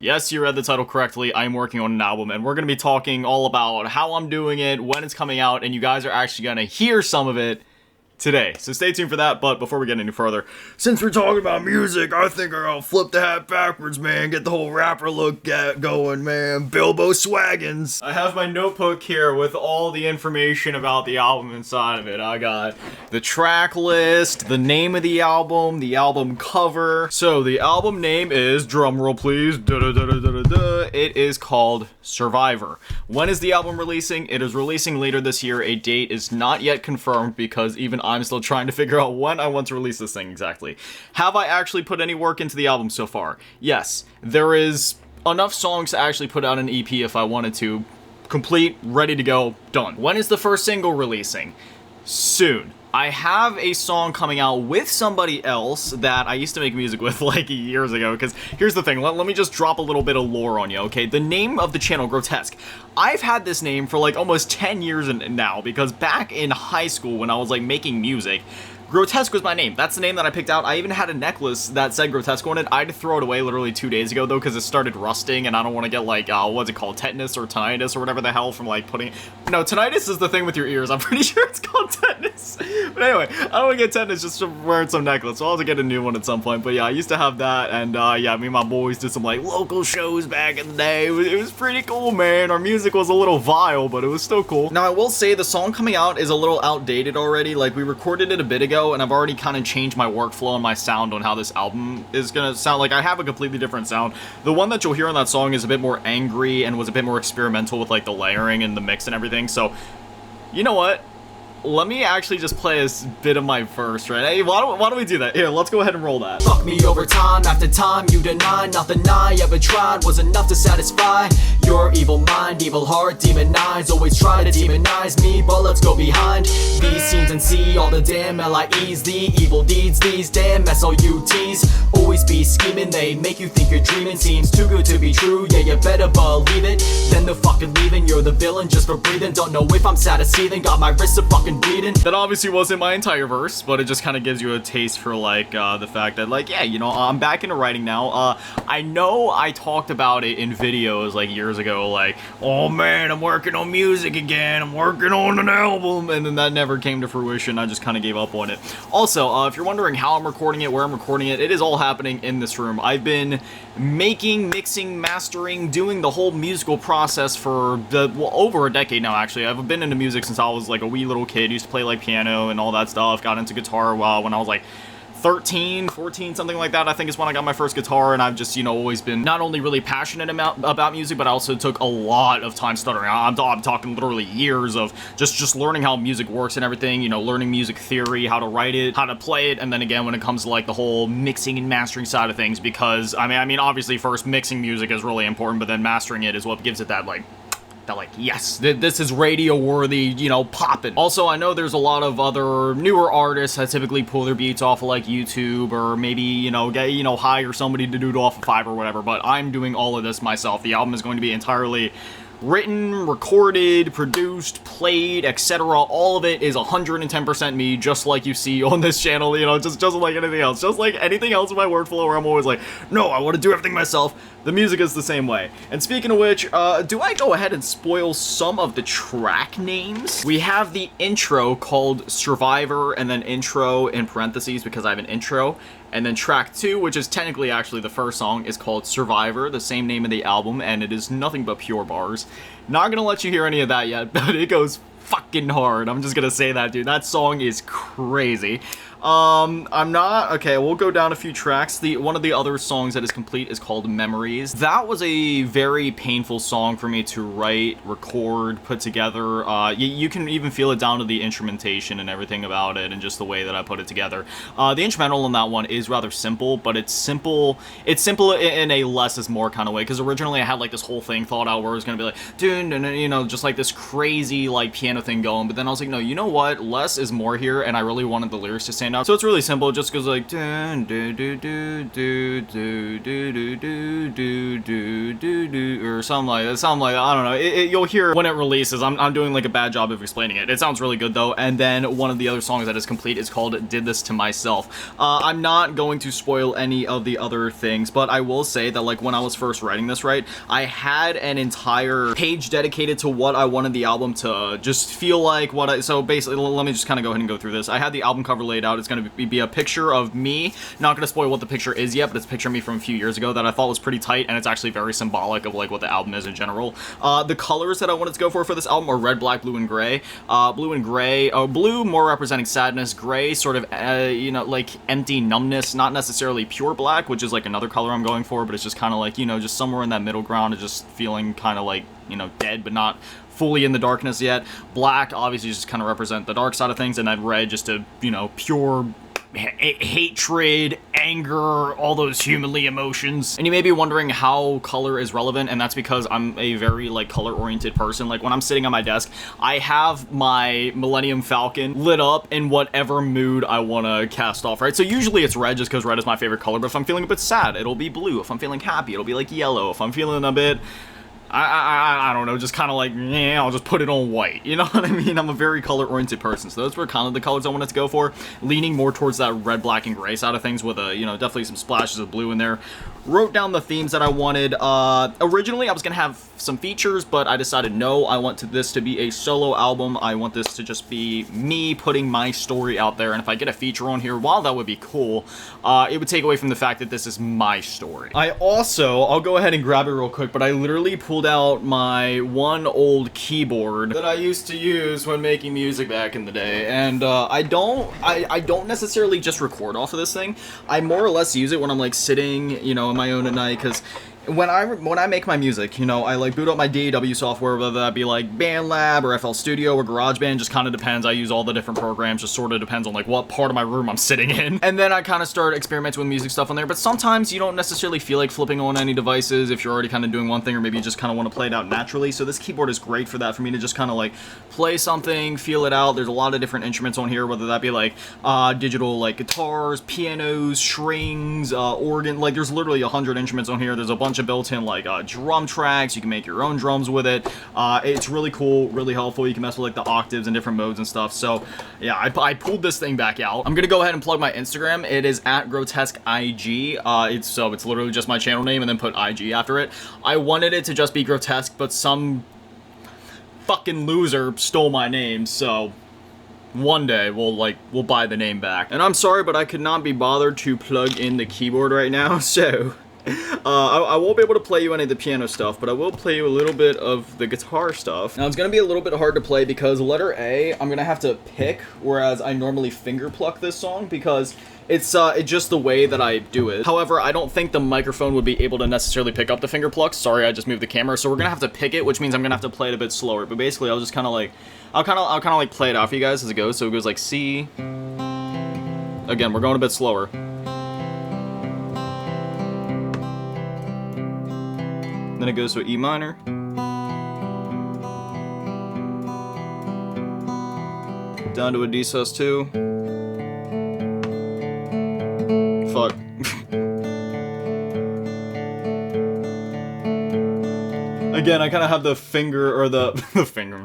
Yes, you read the title correctly. I'm working on an album, and we're going to be talking all about how I'm doing it, when it's coming out, and you guys are actually going to hear some of it today. So stay tuned for that, but before we get any further, since we're talking about music, I think I'll flip the hat backwards, man, get the whole rapper look going, man. Bilbo Swaggins. I have my notebook here with all the information about the album inside of it. I got the track list, the name of the album cover. So the album name is, drumroll please, it is called Survivor. When is the album releasing? It is releasing later this year. A date is not yet confirmed because even I'm still trying to figure out when I want to release this thing exactly. Have I actually put any work into the album so far? Yes. There is enough songs to actually put out an EP if I wanted to. Complete, ready to go, done. When is the first single releasing? Soon. I have a song coming out with somebody else that I used to make music with like years ago, because here's the thing, let me just drop a little bit of lore on you, okay? The name of the channel, Grotesque, I've had this name for like almost 10 years now, because back in high school when I was like making music, Grotesque was my name. That's the name that I picked out. I even had a necklace that said Grotesque on it. I had to throw it away literally 2 days ago, though, because it started rusting, and I don't want to get, like, what's it called? Tetanus or tinnitus or whatever the hell from, like, putting... No, tinnitus is the thing with your ears. I'm pretty sure it's called tetanus. But anyway, I don't want to get tetanus just from wearing some necklace, so I'll have to get a new one at some point. But yeah, I used to have that, and yeah, me and my boys did some, like, local shows back in the day. It was pretty cool, man. Our music was a little vile, but it was still cool. Now, I will say the song coming out is a little outdated already. Like, we recorded it a bit ago, and I've already kind of change my workflow and my sound on how this album is gonna sound. Like, I have a completely different sound. The one that you'll hear on that song is a bit more angry and was a bit more experimental with like the layering and the mix and everything. So, you know what? Let me actually just play a bit of my verse, right? Hey, why don't we do that? Here, let's go ahead and roll that. Fuck me over time after time, you deny nothing I ever tried was enough to satisfy your evil mind, evil heart, demon eyes always try to demonize me, but let's go behind these scenes and see all the damn LIEs, the evil deeds, these damn SLUTs always be scheming, they make you think you're dreaming, seems too good to be true, yeah, you better believe it, then they're fucking leaving, you're the villain just for breathing, don't know if I'm sad or seething, got my wrists are fucking bleeding. That obviously wasn't my entire verse, but it just kind of gives you a taste for like the fact that like, yeah, you know, I'm back into writing now. I know I talked about it in videos like years ago, like, oh man, I'm working on music again, I'm working on an album, and then that never came to fruition. I just kind of gave up on it. Also, if you're wondering how I'm recording it, where I'm recording it, it is all happening in this room. I've been making, mixing, mastering, doing the whole musical process for over a decade now, actually. I've been into music since I was like a wee little kid, used to play like piano and all that stuff, got into guitar when I was like 13, 14, something like that, I think is when I got my first guitar, and I've just, you know, always been not only really passionate about music, but I also took a lot of time stuttering. I'm talking literally years of just learning how music works and everything, you know, learning music theory, how to write it, how to play it, and then again, when it comes to like the whole mixing and mastering side of things, because, I mean, obviously first mixing music is really important, but then mastering it is what gives it that, like, yes, this is radio worthy, you know, poppin'. Also, I know there's a lot of other newer artists that typically pull their beats off of like YouTube, or maybe, you know, hire somebody to do it off of Fiverr or whatever, but I'm doing all of this myself. The album is going to be entirely written, recorded, produced, played, etc. All of it is 110% me, just like you see on this channel, you know, just like anything else. Just like anything else in my workflow where I'm always like, no, I want to do everything myself. The music is the same way. And speaking of which, do I go ahead and spoil some of the track names? We have the intro called Survivor, and then intro in parentheses because I have an intro. And then track 2, which is technically actually the first song, is called Survivor, the same name of the album, and it is nothing but pure bars. Not gonna let you hear any of that yet, but it goes fucking hard. I'm just gonna say that, dude. That song is crazy. Okay, we'll go down a few tracks. One of the other songs that is complete is called Memories. That was a very painful song for me to write, record, put together. You can even feel it down to the instrumentation and everything about it, and just the way that I put it together. The instrumental on that one is rather simple, but it's simple in a less is more kind of way, because originally I had like this whole thing thought out where it was gonna be like, dude, you know, just like this crazy like piano thing going, but then I was like, no, you know what, less is more here, and I really wanted the lyrics to stand playing now. So it's really simple. It just goes like dun, do, do, do, do, do, do, do, do, do, do, do, do, or something like that. Something like that. I don't know. You'll hear when it releases. I'm doing like a bad job of explaining it. It sounds really good though. And then one of the other songs that is complete is called "Did This to Myself." I'm not going to spoil any of the other things, but I will say that like when I was first writing this, right, I had an entire page dedicated to what I wanted the album to just feel like. So basically, let me just kind of go ahead and go through this. I had the album cover laid out. It's going to be a picture of me. Not going to spoil what the picture is yet, but it's a picture of me from a few years ago that I thought was pretty tight, and it's actually very symbolic of like what the album is in general. The colors that I wanted to go for this album are red, black, blue, and gray. Blue and gray. Blue more representing sadness. Gray sort of you know, like empty numbness. Not necessarily pure black, which is like another color I'm going for, but it's just kind of like, you know, just somewhere in that middle ground of just feeling kind of like, you know, dead but not fully in the darkness yet. Black obviously just kind of represent the dark side of things, and then red just to, you know, pure hatred, anger, all those humanly emotions. And you may be wondering how color is relevant, and that's because I'm a very like color oriented person. Like when I'm sitting on my desk, I have my Millennium Falcon lit up in whatever mood I want to cast off, right? So usually it's red just because red is my favorite color, but if I'm feeling a bit sad, it'll be blue. If I'm feeling happy, it'll be like yellow. If I'm feeling a bit I don't know, just kind of like, yeah, I'll just put it on white. You know what I mean? I'm a very color-oriented person, so those were kind of the colors I wanted to go for. Leaning more towards that red, black, and gray side of things with a, you know, definitely some splashes of blue in there. Wrote down the themes that I wanted. Originally, I was going to have some features, but I decided no, I want this to be a solo album. I want this to just be me putting my story out there, and if I get a feature on here, while that would be cool, it would take away from the fact that this is my story. I'll go ahead and grab it real quick, but I literally pulled out my one old keyboard that I used to use when making music back in the day, and I don't necessarily just record off of this thing. I more or less use it when I'm like sitting, you know, on my own at night, because when I make my music, you know, I like boot up my DAW software, whether that be like BandLab or FL Studio or GarageBand, just kind of depends. I use all the different programs, just sort of depends on like what part of my room I'm sitting in. And then I kind of start experimenting with music stuff on there, but sometimes you don't necessarily feel like flipping on any devices if you're already kind of doing one thing, or maybe you just kind of want to play it out naturally. So this keyboard is great for that, for me to just kind of like play something, feel it out. There's a lot of different instruments on here, whether that be like digital like guitars, pianos, strings, organ, like there's literally 100 instruments on here. There's a bunch of built-in like drum tracks. You can make your own drums with it. It's really cool, really helpful. You can mess with like the octaves and different modes and stuff. So yeah, I pulled this thing back out. I'm gonna go ahead and plug my Instagram. It is at GrotesqueIG. It's literally just my channel name and then put IG after it. I wanted it to just be Grotesque, but some fucking loser stole my name, so one day we'll buy the name back. And I'm sorry, but I could not be bothered to plug in the keyboard right now, so I won't be able to play you any of the piano stuff, but I will play you a little bit of the guitar stuff. Now, it's going to be a little bit hard to play because letter A, I'm going to have to pick, whereas I normally finger pluck this song because it's just the way that I do it. However, I don't think the microphone would be able to necessarily pick up the finger pluck. Sorry, I just moved the camera. So we're going to have to pick it, which means I'm going to have to play it a bit slower. But basically, I'll just kind of like, I'll kind of like play it out for you guys as it goes. So it goes like C. Again, we're going a bit slower. Then it goes to an E minor. Down to a D sus2. Fuck. Again, I kind of have the finger, or the finger.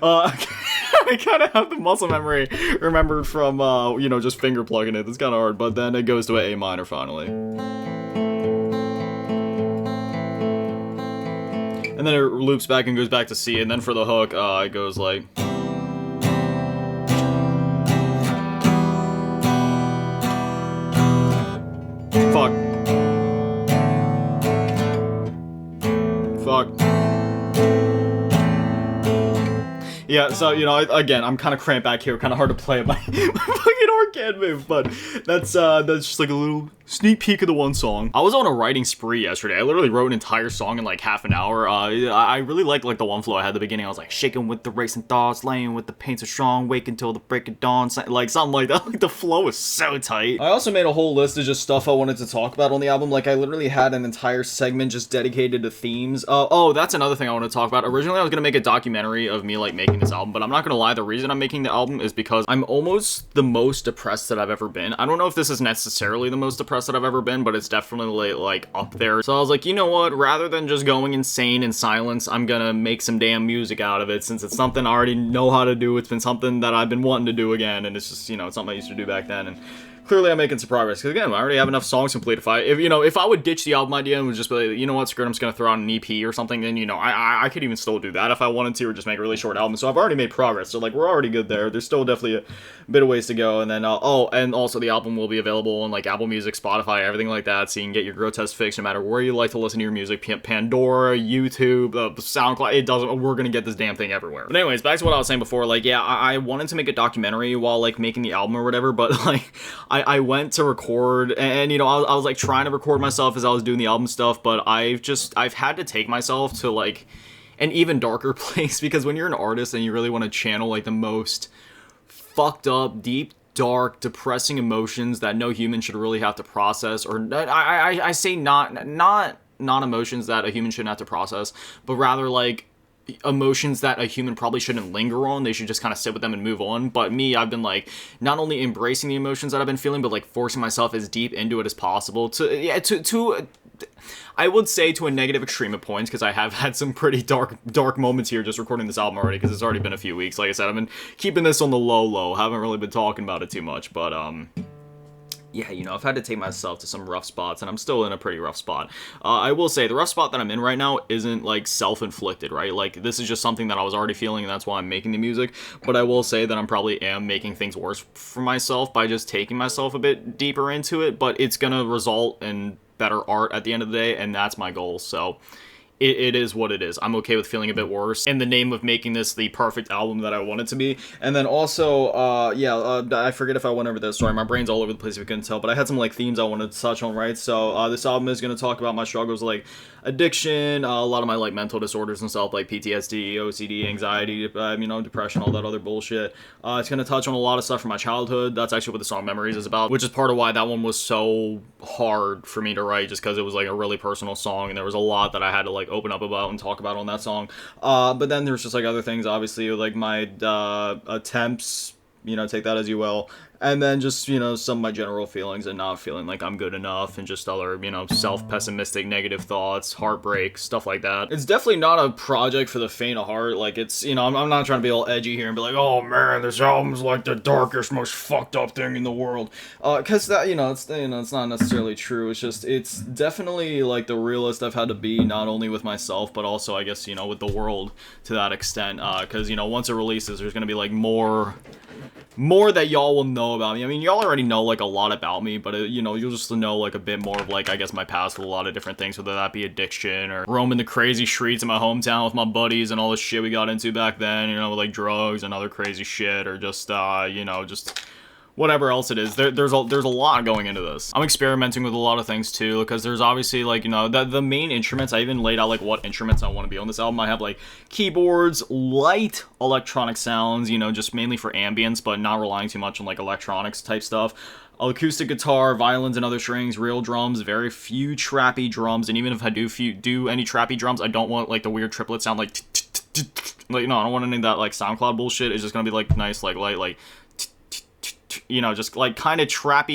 I kind of have the muscle memory remembered from, you know, just finger plugging it. It's kind of hard, but then it goes to an A minor finally. And then it loops back and goes back to C, and then for the hook, it goes like... Fuck. Fuck. Yeah, so, you know, again, I'm kind of cramped back here, kind of hard to play my fucking arcade move, but that's just like a little sneak peek of the one song. I was on a writing spree yesterday. I literally wrote an entire song in like half an hour. I really liked like the one flow I had at the beginning. I was like, shaking with the racing thoughts, laying with the pain so strong, wake until the break of dawn, like something like that. Like the flow was so tight. I also made a whole list of just stuff I wanted to talk about on the album. Like I literally had an entire segment just dedicated to themes. Oh, that's another thing I want to talk about. Originally, I was gonna make a documentary of me like making making this album, but I'm not gonna lie, the reason I'm making the album is because I'm almost the most depressed that I've ever been. I don't know if this is necessarily the most depressed that I've ever been, but it's definitely like up there. So I was like, you know what, rather than just going insane in silence, I'm gonna make some damn music out of it, since it's something I already know how to do. It's been something that I've been wanting to do again, and it's just, you know, it's something I used to do back then, and clearly I'm making some progress, because again, I already have enough songs complete. If I would ditch the album idea and would just be like, you know what, screw it, I'm just gonna throw out an EP or something, then, you know, I could even still do that if I wanted to, or just make a really short album. So I've already made progress, so like, we're already good there. There's still definitely a bit of ways to go. And then and also the album will be available on like Apple Music, Spotify, everything like that, so you can get your Grotesque fix no matter where you like to listen to your music. Pandora, YouTube, SoundCloud, it doesn't, we're gonna get this damn thing everywhere. But anyways, back to what I was saying before, like, yeah, I wanted to make a documentary while like making the album or whatever, but like I went to record, and you know, I was like trying to record myself as I was doing the album stuff, but I've had to take myself to like an even darker place, because when you're an artist and you really want to channel like the most fucked up, deep, dark, depressing emotions that no human should really have to process, or I say not emotions that a human shouldn't have to process, but rather like emotions that a human probably shouldn't linger on. They should just kind of sit with them and move on. But me, I've been like not only embracing the emotions that I've been feeling, but like forcing myself as deep into it as possible, to I would say to a negative extreme at points, because I have had some pretty dark moments here just recording this album already, because it's already been a few weeks. Like I said, I've been keeping this on the low, haven't really been talking about it too much, but yeah, you know, I've had to take myself to some rough spots, and I'm still in a pretty rough spot. I will say, the rough spot that I'm in right now isn't, like, self-inflicted, right? Like, this is just something that I was already feeling, and that's why I'm making the music. But I will say that I'm probably making things worse for myself by just taking myself a bit deeper into it, but it's gonna result in better art at the end of the day, and that's my goal, so it is what it is. I'm okay with feeling a bit worse in the name of making this the perfect album that I want it to be. And then also, I forget if I went over this. Sorry, my brain's all over the place if you couldn't tell, but I had some like themes I wanted to touch on, right? So this album is going to talk about my struggles, like addiction, a lot of my like mental disorders and stuff, like PTSD, OCD, anxiety, you know, depression, all that other bullshit. It's going to touch on a lot of stuff from my childhood. That's actually what the song Memories is about, which is part of why that one was so hard for me to write, just because it was like a really personal song, and there was a lot that I had to like open up about and talk about on that song. But then there's just like other things, obviously, like my attempts, you know, take that as you will. And then just, you know, some of my general feelings and not feeling like I'm good enough, and just other, you know, self-pessimistic, negative thoughts, heartbreak, stuff like that. It's definitely not a project for the faint of heart. Like, it's, you know, I'm not trying to be all edgy here and be like, oh man, this album's like the darkest, most fucked up thing in the world. Cause that, it's not necessarily true. It's just, it's definitely like the realest I've had to be, not only with myself, but also, I guess, you know, with the world to that extent. Cause, you know, once it releases, there's gonna be like more that y'all will know about me. I mean, y'all already know like a lot about me, but you know, you'll just know like a bit more of like, I guess, my past with a lot of different things, whether that be addiction or roaming the crazy streets in my hometown with my buddies and all the shit we got into back then, you know, with like drugs and other crazy shit, or just you know, just whatever else it is. There's a lot going into this. I'm experimenting with a lot of things too, because there's obviously like, you know, the main instruments. I even laid out like what instruments I want to be on this album. I have like keyboards, light electronic sounds, you know, just mainly for ambience, but not relying too much on like electronics type stuff. Acoustic guitar, violins and other strings, real drums, very few trappy drums, and even if I do any trappy drums, I don't want like the weird triplet sound like no, I don't want any of that like SoundCloud bullshit. It's just gonna be like nice, like light, like, you know, just like kind of trap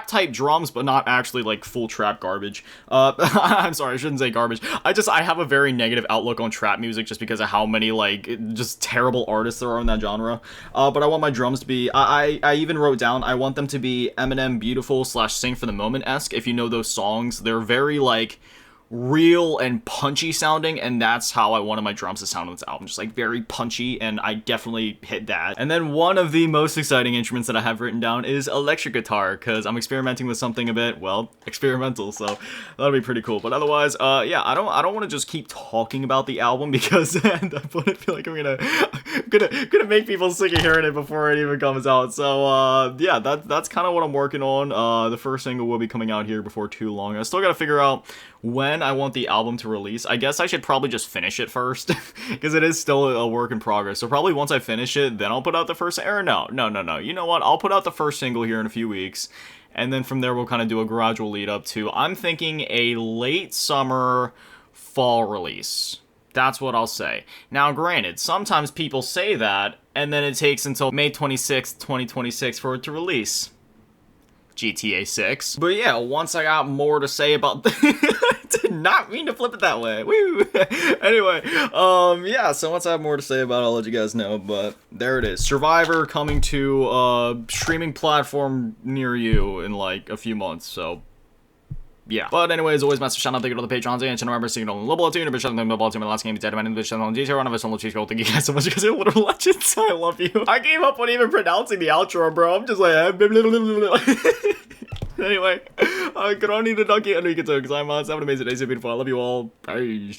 type drums, but not actually like full trap garbage. I'm sorry, I shouldn't say garbage. I have a very negative outlook on trap music just because of how many like just terrible artists there are in that genre. But I want my drums to be, I even wrote down, I want them to be Eminem Beautiful / Sing for the Moment-esque. If you know those songs, they're very like real and punchy sounding, and that's how I wanted my drums to sound on this album, just like very punchy, and I definitely hit that. And then one of the most exciting instruments that I have written down is electric guitar, because I'm experimenting with something a bit, well, experimental, so that'll be pretty cool. But otherwise, yeah, I don't want to just keep talking about the album, because I feel like I'm gonna make people sick of hearing it before it even comes out. So yeah, that's kind of what I'm working on. The first single will be coming out here before too long. I still gotta figure out when I want the album to release. I guess I should probably just finish it first, because it is still a work in progress. So probably once I finish it, then I'll put out the first, or no. You know what? I'll put out the first single here in a few weeks, and then from there we'll kind of do a gradual lead up to, I'm thinking, a late summer, fall release. That's what I'll say. Now, granted, sometimes people say that, and then it takes until May 26th, 2026 for it to release. GTA 6. But yeah, once I got more to say about I did not mean to flip it that way. Woo! Anyway, yeah, so once I have more to say about it, I'll let you guys know, but there it is. Survivor coming to a streaming platform near you in like a few months, so yeah. But anyways, always massive shout out, thank you to the patrons and remember seeing on the Global Team, but shout out to the Global Team, my last game is dead, man, the channel on GTA, one of us on the cheese go. Thank you guys so much because you're little legends. I love you. I gave up on even pronouncing the outro, bro. I'm just like anyway, I can only the donkey and we can talk because I'm have an amazing day, so beautiful. I love you all. Peace.